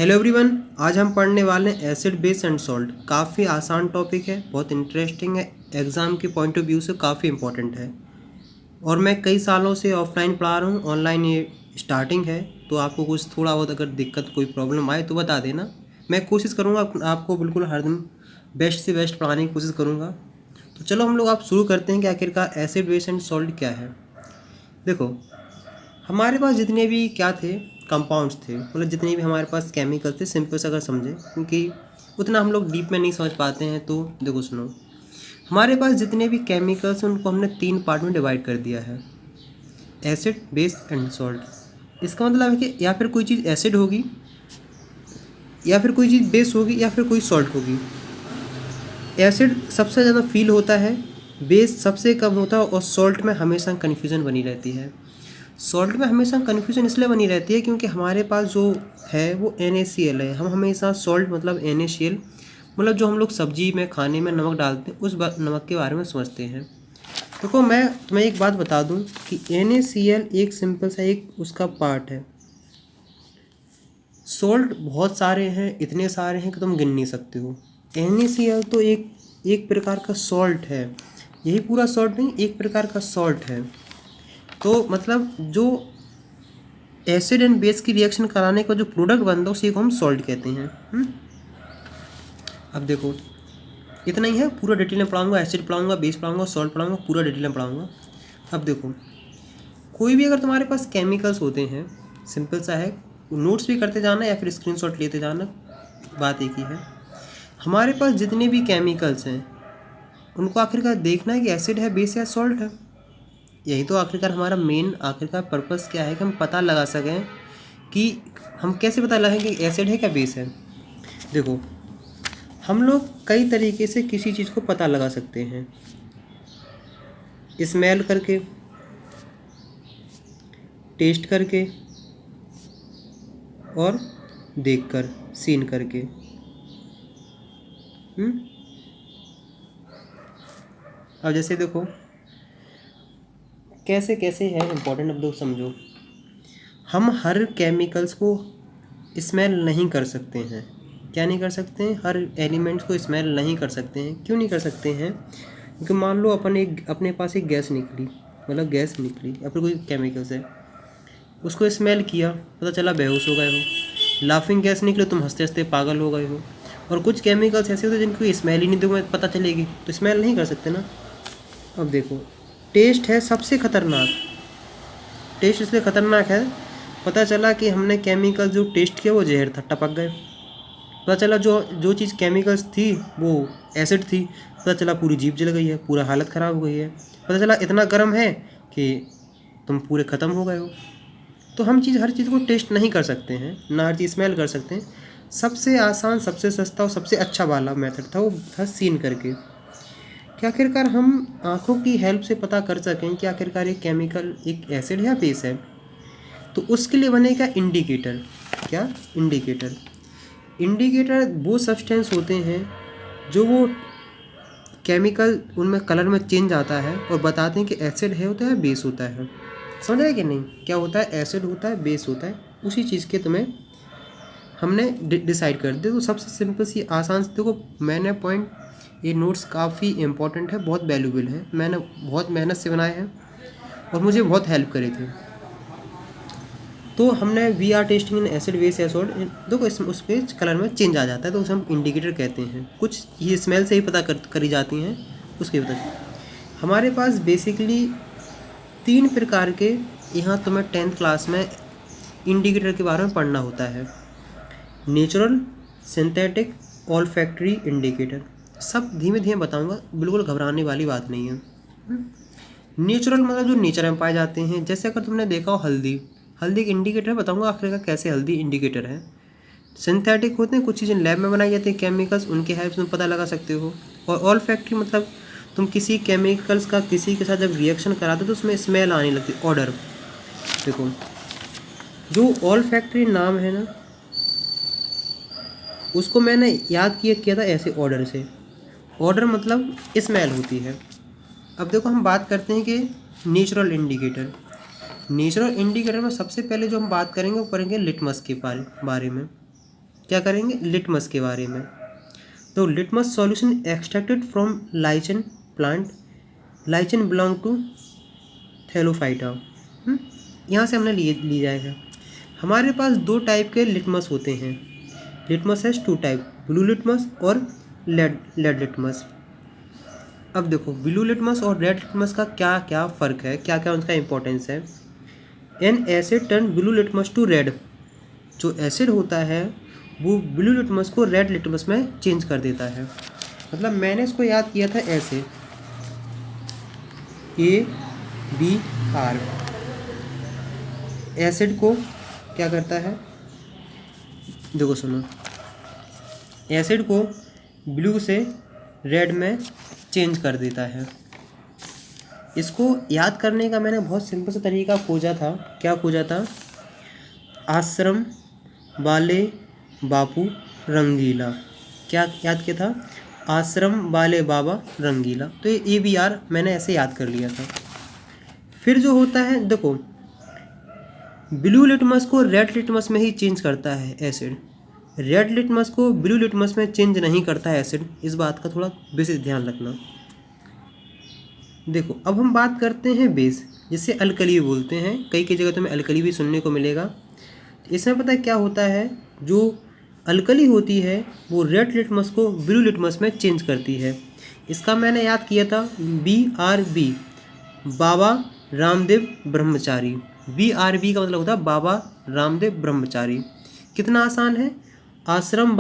Hello everyone, आज हम पढ़ने वाले हैं एसिड बेस एंड सॉल्ट। काफ़ी आसान टॉपिक है, बहुत इंटरेस्टिंग है, एग्ज़ाम के पॉइंट ऑफ व्यू से काफ़ी इंपॉर्टेंट है। और मैं कई सालों से ऑफलाइन पढ़ा रहा हूँ, ऑनलाइन ये स्टार्टिंग है। तो आपको कुछ थोड़ा बहुत अगर दिक्कत कोई प्रॉब्लम आए तो बता देना। मैं कोशिश करूँगा आपको बिल्कुल हर दिन बेस्ट से बेस्ट पढ़ाने की कोशिश करूँगा। तो चलो हम लोग आप शुरू करते हैं कि आखिरकार एसिड बेस एंड सॉल्ट क्या है। देखो, हमारे पास जितने भी क्या थे, कंपाउंड्स थे, मतलब जितने भी हमारे पास केमिकल थे, सिंपल से अगर समझे, क्योंकि उतना हम लोग डीप में नहीं समझ पाते हैं। तो देखो सुनो, हमारे पास जितने भी केमिकल्स हैं उनको हमने 3 पार्ट में डिवाइड कर दिया है, एसिड बेस एंड सॉल्ट। इसका मतलब है कि या फिर कोई चीज़ एसिड होगी, या फिर कोई चीज़ बेस होगी, या फिर कोई सॉल्ट होगी। एसिड सबसे ज़्यादा फील होता है, बेस सबसे कम होता है, और सॉल्ट में हमेशा कन्फ्यूज़न बनी रहती है। सॉल्ट में हमेशा कन्फ्यूजन इसलिए बनी रहती है क्योंकि हमारे पास जो है वो NaCl है। हम हमेशा सॉल्ट मतलब NaCl, मतलब जो हम लोग सब्जी में खाने में नमक डालते हैं उस नमक के बारे में समझते हैं। देखो, मैं तुम्हें एक बात बता दूं कि NaCl एक सिंपल सा एक उसका पार्ट है। सॉल्ट बहुत सारे हैं, इतने सारे हैं कि तुम गिन नहीं सकते हो। NaCl तो एक प्रकार का सॉल्ट है, यही पूरा सॉल्ट नहीं, एक प्रकार का सॉल्ट है। तो मतलब जो एसिड एंड बेस की रिएक्शन कराने का जो प्रोडक्ट बनता है उसी को हम सॉल्ट कहते हैं। अब देखो, इतना ही है, पूरा डिटेल में पढ़ाऊंगा, एसिड पढ़ाऊंगा, बेस पढ़ाऊंगा, सॉल्ट पढ़ाऊंगा, पूरा डिटेल में पढ़ाऊंगा। अब देखो, कोई भी अगर तुम्हारे पास केमिकल्स होते हैं, सिंपल सा है, नोट्स भी करते जाना या फिर स्क्रीनशॉट लेते जाना, बात एक ही है। हमारे पास जितने भी केमिकल्स हैं उनको आखिरकार देखना है कि एसिड है, बेस है, सॉल्ट है। यही तो आखिरकार हमारा मेन आखिरकार पर्पस क्या है कि हम पता लगा सकें कि हम कैसे पता लगाएं कि एसिड है क्या बेस है। देखो, हम लोग कई तरीके से किसी चीज़ को पता लगा सकते हैं, स्मेल करके, टेस्ट करके, और देखकर, सीन करके। अब जैसे देखो कैसे कैसे है इम्पोर्टेंट, अब लोग समझो। हम हर केमिकल्स को स्मेल नहीं कर सकते हैं। क्या नहीं कर सकते हैं? हर एलिमेंट्स को स्मेल नहीं कर सकते हैं। क्यों नहीं कर सकते हैं? क्योंकि मान लो अपने पास एक गैस निकली, मतलब गैस निकली या फिर कोई केमिकल्स है, उसको स्मेल किया, पता चला बेहोश हो गए हो। लाफिंग गैस निकले, तुम हंसते हंसते पागल हो गए हो। और कुछ केमिकल्स ऐसे होते हैं जिनको स्मेल ही नहीं दूंगा पता चलेगी, तो स्मेल नहीं कर सकते ना। अब देखो, टेस्ट है सबसे खतरनाक। टेस्ट इसलिए खतरनाक है, पता चला कि हमने केमिकल जो टेस्ट किया वो जहर था, टपक गए। पता चला जो जो चीज़ केमिकल्स थी वो एसिड थी, पता चला पूरी जीभ जल गई है, पूरा हालत ख़राब हो गई है। पता चला इतना गर्म है कि तुम पूरे ख़त्म हो गए हो। तो हम हर चीज़ को टेस्ट नहीं कर सकते हैं, ना हर चीज़ स्मेल कर सकते हैं। सबसे आसान, सबसे सस्ता और सबसे अच्छा वाला मेथड था वो था सीन करके, कि आखिरकार हम आँखों की हेल्प से पता कर सकें कि आखिरकार ये केमिकल एक एसिड या बेस है। तो उसके लिए बनेगा इंडिकेटर। क्या? इंडिकेटर। इंडिकेटर वो सब्सटेंस होते हैं जो वो केमिकल उनमें कलर में चेंज आता है और बताते हैं कि एसिड है होता है, बेस होता है। समझ आया कि नहीं? क्या होता है? एसिड होता है, बेस होता है। उसी चीज़ के तुम्हें हमने डिसाइड कर दिया। तो सबसे सिंपल सी आसान से देखो, मैंने पॉइंट, ये नोट्स काफ़ी इंपॉर्टेंट है, बहुत वैल्यूबल है, मैंने बहुत मेहनत से बनाए हैं और मुझे बहुत हेल्प करे थे। तो हमने we are testing in acid base या सॉल्ट, देखो इस उस पर कलर में चेंज आ जाता है तो उसे हम इंडिकेटर कहते हैं। कुछ ये स्मेल से ही पता करी जाती हैं, उसके पता। हमारे पास बेसिकली 3 प्रकार के, यहाँ तुम्हें 10th क्लास में इंडिकेटर के बारे में पढ़ना होता है। Natural, synthetic, olfactory indicator. सब धीमे धीमे बताऊंगा, बिल्कुल घबराने वाली बात नहीं है। नेचुरल मतलब जो नेचर में पाए जाते हैं, जैसे अगर तुमने देखा हो हल्दी, हल्दी एक इंडिकेटर बताऊंगा आखिर का कैसे हल्दी इंडिकेटर है। सिंथेटिक होते हैं, कुछ चीज़ें लैब में बनाई जाती हैं केमिकल्स, उनके हेल्प से तुम पता लगा सकते हो। और ऑल फैक्ट्री मतलब तुम किसी केमिकल्स का किसी के साथ जब रिएक्शन कराते हो तो उसमें स्मेल आने लगती है, ऑर्डर। देखो, जो ऑल फैक्ट्री नाम है ना, उसको मैंने याद किया था ऐसे ऑर्डर से। ऑर्डर मतलब स्मेल होती है। अब देखो, हम बात करते हैं कि नेचुरल इंडिकेटर। नेचुरल इंडिकेटर में सबसे पहले जो हम बात करेंगे वो करेंगे लिटमस के बारे में। क्या करेंगे, लिटमस के बारे में। तो litmus solution extracted from lichen plant, lichen belong to thallophyta. यहाँ से हमने ली जाएगा। हमारे पास 2 टाइप के लिटमस होते हैं। लिटमस है 2 टाइप, ब्लू लिटमस और लेड लिटमस। अब देखो ब्लू लिटमस और रेड लिटमस का क्या क्या फ़र्क है, क्या क्या उनका इंपॉर्टेंस है। An acid turn blue litmus to red, जो एसिड होता है वो ब्लू लिटमस को रेड लिटमस में चेंज कर देता है। मतलब मैंने इसको याद किया था ऐसे, ABR एसिड को क्या करता है, देखो सुनो, एसिड को ब्लू से रेड में चेंज कर देता है। इसको याद करने का मैंने बहुत सिंपल सा तरीका खोजा था। क्या खोजा था, आश्रम वाले बापू रंगीला। क्या याद किया था, आश्रम वाले बाबा रंगीला। तो ये ABR मैंने ऐसे याद कर लिया था। फिर जो होता है, देखो ब्लू लिटमस को रेड लिटमस में ही चेंज करता है एसिड, रेड लिटमस को ब्लू लिटमस में चेंज नहीं करता है एसिड। इस बात का थोड़ा विशेष ध्यान रखना। देखो अब हम बात करते हैं बेस, जिसे अल्कली बोलते हैं। कई कई जगह तुम्हें अल्कली भी सुनने को मिलेगा। इसमें पता है क्या होता है, जो अल्कली होती है वो रेड लिटमस को ब्लू लिटमस में चेंज करती है। इसका मैंने याद किया था BRB, बाबा रामदेव ब्रह्मचारी। BRB का मतलब होता है बाबा रामदेव ब्रह्मचारी। कितना आसान है, आश्रम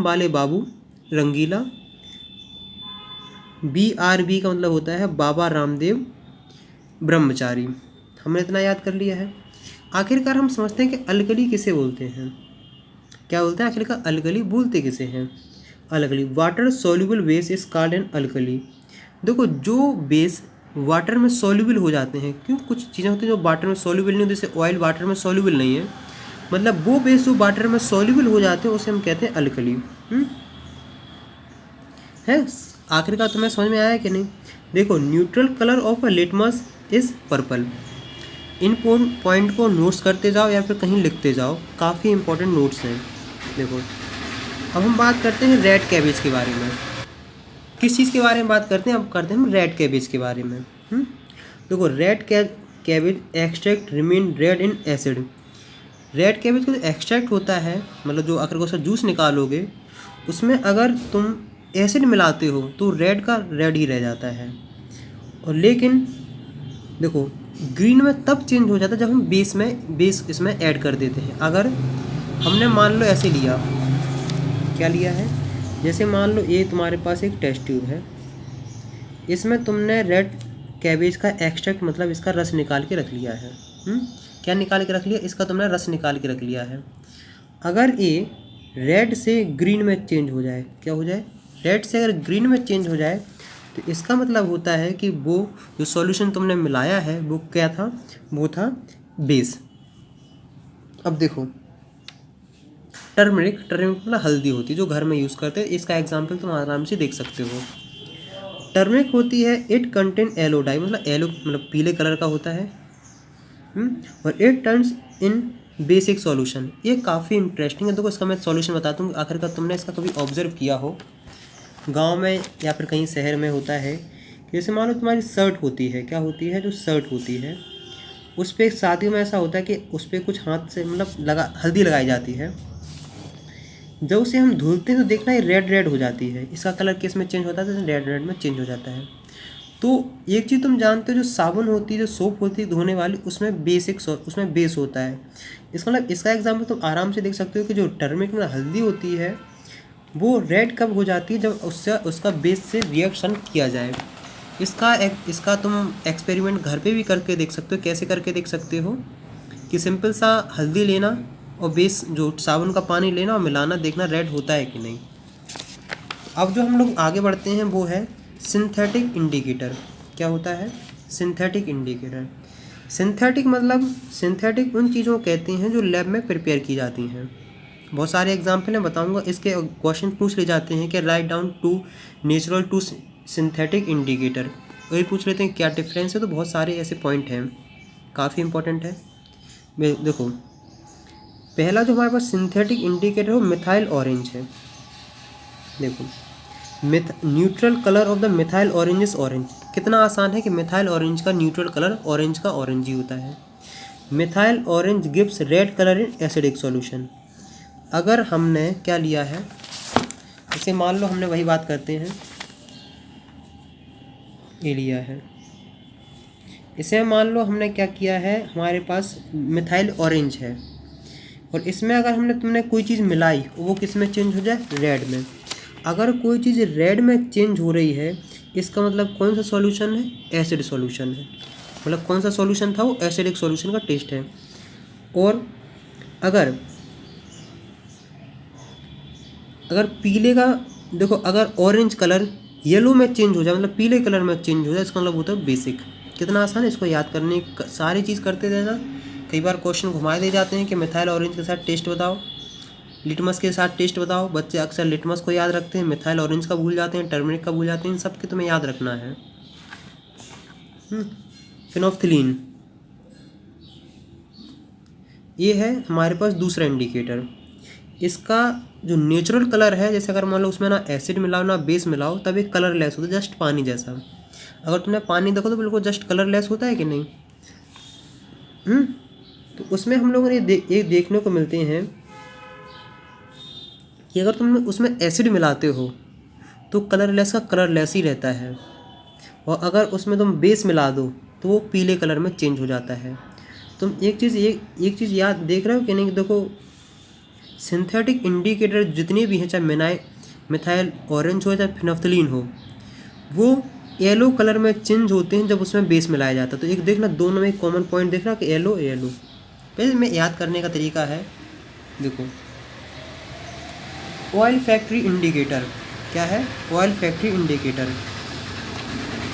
वाले बाबू रंगीला। BRB का मतलब होता है बाबा रामदेव ब्रह्मचारी। हमने इतना याद कर लिया है। आखिरकार हम समझते हैं कि अल्कली किसे बोलते हैं, क्या बोलते हैं आखिरकार, अल्कली बोलते किसे हैं। Alkali, water soluble base is called an alkali. देखो जो बेस वाटर में सोल्यूबल हो जाते हैं, क्यों, कुछ चीज़ें होती हैं जो वाटर में सोल्यूबल नहीं होती, जैसे ऑयल वाटर में सोल्यूबल नहीं है, मतलब वो बेस जो वाटर में सोल्यूबल हो जाते हैं उसे हम कहते हैं अल्कली। है, आखिरकार तुम्हें समझ में आया कि नहीं। देखो neutral colour of a litmus is purple. In point को नोट्स करते जाओ या फिर कहीं लिखते जाओ, काफ़ी इंपॉर्टेंट नोट्स हैं। देखो अब हम बात करते हैं रेड कैबेज के बारे में। किस चीज़ के बारे में बात करते हैं, अब करते हैं हम रेड कैबेज के बारे में। देखो red cabbage extract remain red in acid. Red cabbage का जो एक्सट्रैक्ट होता है, मतलब जो अगर उसका जूस निकालोगे उसमें अगर तुम एसिड मिलाते हो तो रेड का रेड ही रह जाता है। और लेकिन देखो ग्रीन में तब चेंज हो जाता है जब हम बेस इसमें ऐड कर देते हैं। अगर हमने मान लो ऐसे लिया, क्या लिया है, जैसे मान लो ये तुम्हारे पास एक टेस्ट ट्यूब है, इसमें तुमने रेड कैबेज का एक्सट्रैक्ट मतलब इसका रस निकाल के रख लिया है। क्या निकाल के रख लिया, इसका तुमने रस निकाल के रख लिया है। अगर ये रेड से ग्रीन में चेंज हो जाए, क्या हो जाए, रेड से अगर ग्रीन में चेंज हो जाए तो इसका मतलब होता है कि वो जो सॉल्यूशन तुमने मिलाया है वो क्या था, वो था बेस। अब देखो टर्मरिक मतलब हल्दी होती है जो घर में यूज़ करते हैं, इसका एग्जाम्पल तुम आराम से देख सकते हो। टर्मरिक होती है, इट कंटेन येलो डाई, मतलब येलो मतलब पीले कलर का होता है। और it turns in basic solution. ये काफ़ी इंटरेस्टिंग है। देखो इसका मैं सॉल्यूशन बताता हूँ, आखिरकार तुमने इसका कभी ऑब्जर्व किया हो गांव में या फिर कहीं शहर में होता है, जैसे मान लो तुम्हारी शर्ट होती है, क्या होती है, जो शर्ट होती है उस पर शादियों में ऐसा होता है कि उस पर कुछ हाथ से मतलब हल्दी लगाई जाती है। जब उसे हम धुलते हैं तो देखना ये रेड रेड हो जाती है। इसका कलर किस में चेंज होता है, तो रेड रेड में चेंज हो जाता है। तो एक चीज़ तुम जानते हो, जो साबुन होती है, जो सोप होती है धोने वाली, उसमें उसमें बेस होता है। इसका मतलब इसका एग्जाम्पल तुम आराम से देख सकते हो कि जो टर्मरिक में हल्दी होती है वो रेड कब हो जाती है, जब उसका बेस से रिएक्शन किया जाए। इसका तुम एक्सपेरिमेंट घर पे भी करके देख सकते हो। कैसे करके देख सकते हो कि सिंपल सा हल्दी लेना और बेस जो साबुन का पानी लेना और मिलाना, देखना रेड होता है कि नहीं। अब जो हम लोग आगे बढ़ते हैं वो है सिंथेटिक इंडिकेटर। क्या होता है, सिंथेटिक इंडिकेटर। सिंथेटिक मतलब सिंथेटिक उन चीज़ों को कहते हैं जो लैब में प्रिपेयर की जाती हैं। बहुत सारे एग्जाम्पल मैं बताऊंगा। इसके क्वेश्चन पूछ ले जाते हैं कि write down to natural to synthetic indicator, वही पूछ लेते हैं क्या डिफरेंस है। तो बहुत सारे ऐसे पॉइंट हैं, काफ़ी इंपॉर्टेंट है। देखो पहला जो हमारे पास सिंथेटिक इंडिकेटर वो मिथाइल ऑरेंज है। देखो neutral colour of the methyl orange is orange. कितना आसान है कि मिथाइल ऑरेंज का न्यूट्रल कलर ऑरेंज का ऑरेंज ही होता है। Methyl orange gives red colour in acidic solution. अगर हमने क्या लिया है, इसे मान लो हमने वही बात करते हैं, ये लिया है, इसे मान लो हमने क्या किया है, हमारे पास मिथाइल ऑरेंज है और इसमें अगर तुमने कोई चीज़ मिलाई वो किस में चेंज हो जाए, रेड में। अगर कोई चीज़ रेड में चेंज हो रही है इसका मतलब कौन सा सॉल्यूशन है, एसिड सॉल्यूशन है। मतलब कौन सा सॉल्यूशन था वो, एसिडिक सॉल्यूशन का टेस्ट है। और अगर पीले का देखो, अगर ऑरेंज कलर येलो में चेंज हो जाए मतलब पीले कलर में चेंज हो जाए, इसका मतलब होता है बेसिक। कितना आसान है इसको याद करने, सारी चीज़ करते रहना। कई बार क्वेश्चन घुमाए दे जाते हैं कि मिथाइल ऑरेंज के साथ टेस्ट बताओ, लिटमस के साथ टेस्ट बताओ। बच्चे अक्सर लिटमस को याद रखते हैं, मिथाइल ऑरेंज का भूल जाते हैं, टर्मरिक का भूल जाते हैं। इन सब के तुम्हें याद रखना है। फिनोफ्थिलीन, ये है हमारे पास दूसरा इंडिकेटर। इसका जो नेचुरल कलर है, जैसे अगर मान लो उसमें ना एसिड मिलाओ ना बेस मिलाओ तब एक कलरलेस होता है, जस्ट पानी जैसा। अगर तुमने पानी देखो तो बिल्कुल जस्ट कलरलेस होता है कि नहीं। तो उसमें हम लोगों ने एक देखने को मिलते हैं कि अगर तुम उसमें एसिड मिलाते हो तो कलरलेस का कलरलेस ही रहता है, और अगर उसमें तुम बेस मिला दो तो वो पीले कलर में चेंज हो जाता है। तुम एक चीज़ याद देख रहे हो कि नहीं। देखो सिंथेटिक इंडिकेटर जितने भी हैं, चाहे मिथाइल ऑरेंज हो चाहे फिनोफ्थिलीन हो, वो येलो कलर में चेंज होते हैं जब उसमें बेस मिलाया जाता है। तो एक देखना, दोनों में एक कॉमन पॉइंट देख रहा कि येलो। पहले में याद करने का तरीका है, देखो ऑयल फैक्ट्री इंडिकेटर क्या है, ऑयल फैक्ट्री इंडिकेटर।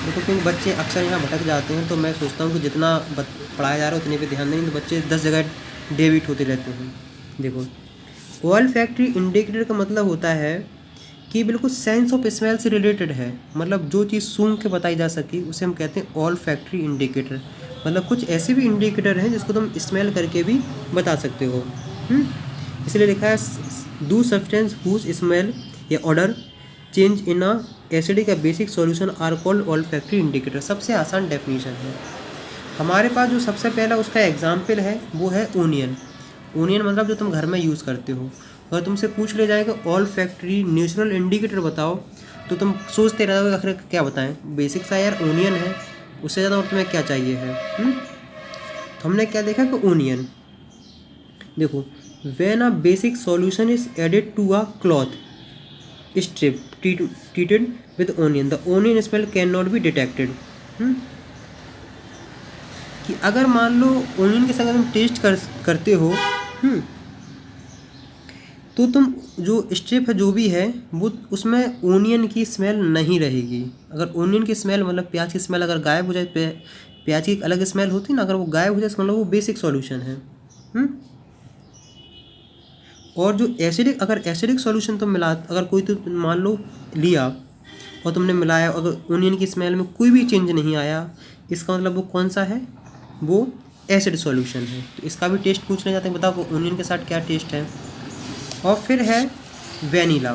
देखो क्योंकि बच्चे अक्सर यहाँ भटक जाते हैं, तो मैं सोचता हूँ कि जितना पढ़ाया जा रहा है उतने पे ध्यान दें, तो बच्चे 10 जगह डेविट होते रहते हैं। देखो ऑयल फैक्ट्री इंडिकेटर का मतलब होता है कि बिल्कुल सेंस ऑफ स्मेल से रिलेटेड है। मतलब जो चीज़ सूंघ के बताई जा सके उसे हम कहते हैं ऑयल फैक्ट्री इंडिकेटर। मतलब कुछ ऐसे भी इंडिकेटर हैं जिसको तुम स्मेल करके भी बता सकते हो। इसलिए लिखा है दो सब्सटेंस हुज स्मेल या odour change in a acidic या basic solution are called olfactory indicator. सबसे आसान डेफिनेशन है। हमारे पास जो सबसे पहला उसका एग्जाम्पल है वो है ओनियन। ओनियन मतलब जो तुम घर में यूज़ करते हो। अगर तुमसे पूछ ले जाएगा ऑयल फैक्ट्री नेचुरल इंडिकेटर बताओ तो तुम सोचते रह जाओगे आखिर क्या बताएं, बेसिक सा यार ओनियन है, उससे ज़्यादा और तुम्हें क्या चाहिए है। तो हमने क्या देखा कि ओनियन, देखो when a basic solution is added to a cloth strip treated with onion the onion smell cannot be detected। कि अगर मान लो ओनियन के साथ तुम टेस्ट करते हो तो तुम जो स्ट्रिप है जो भी है वो उसमें ओनियन की स्मेल नहीं रहेगी। अगर ओनियन की स्मेल मतलब प्याज की स्मेल अगर गायब हो जाए, प्याज की एक अलग स्मेल होती है ना, अगर वो गायब हो जाए मतलब वो बेसिक सॉल्यूशन है। और जो एसिडिक, अगर एसिडिक सॉल्यूशन तुम मिला, अगर कोई तो मान लो लिया और तुमने मिलाया, अगर ओनियन की स्मेल में कोई भी चेंज नहीं आया, इसका मतलब वो कौन सा है, वो एसिड सॉल्यूशन है। तो इसका भी टेस्ट पूछने जाते हैं, बताओ ओनियन के साथ क्या टेस्ट है। और फिर है वेनिला,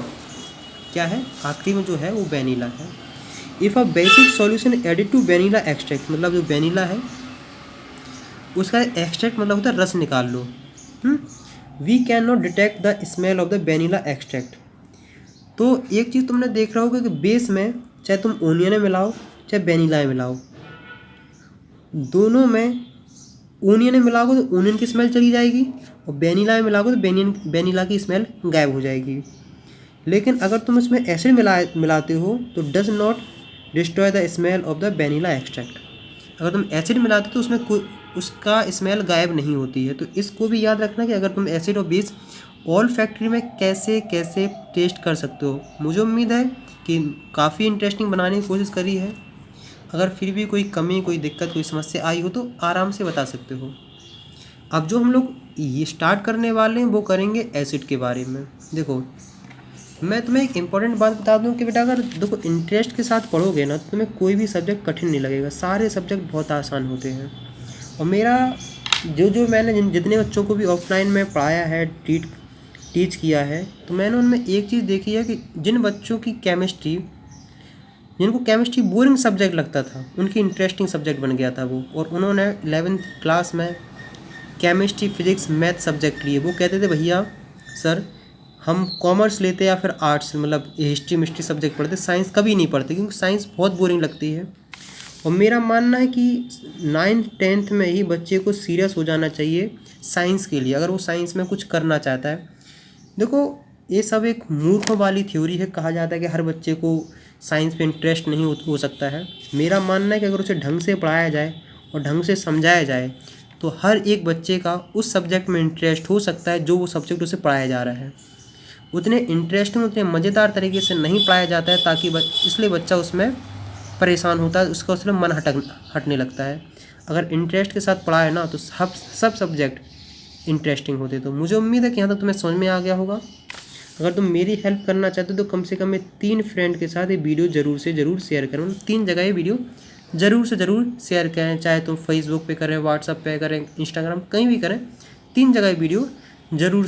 क्या है आखिरी में जो है वो वेनिला है। If a basic solution added to vanilla extract, मतलब जो वेनिला है उसका एक्सट्रैक्ट मतलब होता है रस निकाल लो। We can not detect the smell of the vanilla extract. तो एक चीज़ तुमने देख रहा होगा कि बेस में चाहे तुम ओनियन में मिलाओ चाहे वेनिला में मिलाओ, दोनों में ओनियन में मिलाओगे तो ओनियन की स्मेल चली जाएगी और वेनिला में मिलाओगे तो वेनिला की स्मेल गायब हो जाएगी। लेकिन अगर तुम इसमें एसिड मिलाते हो तो does not destroy the smell of the vanilla extract. अगर तुम एसिड मिलाते हो तो उसमें उसका स्मेल गायब नहीं होती है। तो इसको भी याद रखना कि अगर तुम एसिड और बेस ऑयल फैक्ट्री में कैसे कैसे टेस्ट कर सकते हो। मुझे उम्मीद है कि काफ़ी इंटरेस्टिंग बनाने की कोशिश करी है। अगर फिर भी कोई कमी, कोई दिक्कत, कोई समस्या आई हो तो आराम से बता सकते हो। अब जो हम लोग ये स्टार्ट करने वाले हैं वो करेंगे एसिड के बारे में। देखो मैं तुम्हें एक इम्पॉर्टेंट बात बता दूं कि बेटा अगर देखो इंटरेस्ट के साथ पढ़ोगे ना तो तुम्हें कोई भी सब्जेक्ट कठिन नहीं लगेगा, सारे सब्जेक्ट बहुत आसान होते हैं। और मेरा जो मैंने जितने बच्चों को भी ऑफलाइन में पढ़ाया है, टीच किया है, तो मैंने उनमें एक चीज़ देखी है कि जिन बच्चों की जिनको केमिस्ट्री बोरिंग सब्जेक्ट लगता था, उनकी इंटरेस्टिंग सब्जेक्ट बन गया था वो, और उन्होंने 11th क्लास में केमिस्ट्री, फिजिक्स, मैथ सब्जेक्ट लिए। वो कहते थे भैया सर हम कॉमर्स लेते या फिर आर्ट्स, मतलब हिस्ट्री मिस्ट्री सब्जेक्ट पढ़ते, साइंस कभी नहीं पढ़ते क्योंकि साइंस बहुत बोरिंग लगती है। और मेरा मानना है कि 9th 10th में ही बच्चे को सीरियस हो जाना चाहिए साइंस के लिए, अगर वो साइंस में कुछ करना चाहता है। देखो ये सब एक मूर्खों वाली थ्योरी है, कहा जाता है कि हर बच्चे को साइंस पे इंटरेस्ट नहीं हो सकता है। मेरा मानना है कि अगर उसे ढंग से पढ़ाया जाए और ढंग से समझाया जाए तो हर एक बच्चे का उस सब्जेक्ट में इंटरेस्ट हो सकता है जो वो सब्जेक्ट उसे पढ़ाया जा रहा है। उतने इंटरेस्टिंग, उतने मज़ेदार तरीके से नहीं पढ़ाया जाता है ताकि इसलिए बच्चा उसमें परेशान होता है, उसका उसमें मन हटने लगता है। अगर इंटरेस्ट के साथ पढ़ाए ना तो सब सब्जेक्ट इंटरेस्टिंग होते। तो मुझे उम्मीद है कि यहाँ तक तुम्हें समझ में आ गया होगा। अगर तुम मेरी हेल्प करना चाहते हो तो कम से कम 3 फ्रेंड के साथ ये वीडियो ज़रूर शेयर करें। 3 जगह ये वीडियो ज़रूर शेयर करें, चाहे तुम फेसबुक पे करें, व्हाट्सअप पे करें, इंस्टाग्राम, कहीं भी करें। 3 जगह वीडियो ज़रूर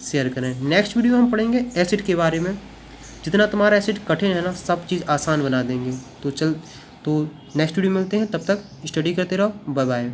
शेयर करें। नेक्स्ट वीडियो हम पढ़ेंगे एसिड के बारे में। जितना तुम्हारा एसिड कठिन है ना, सब चीज़ आसान बना देंगे। तो नेक्स्ट वीडियो मिलते हैं, तब तक स्टडी करते रहो। Bye bye.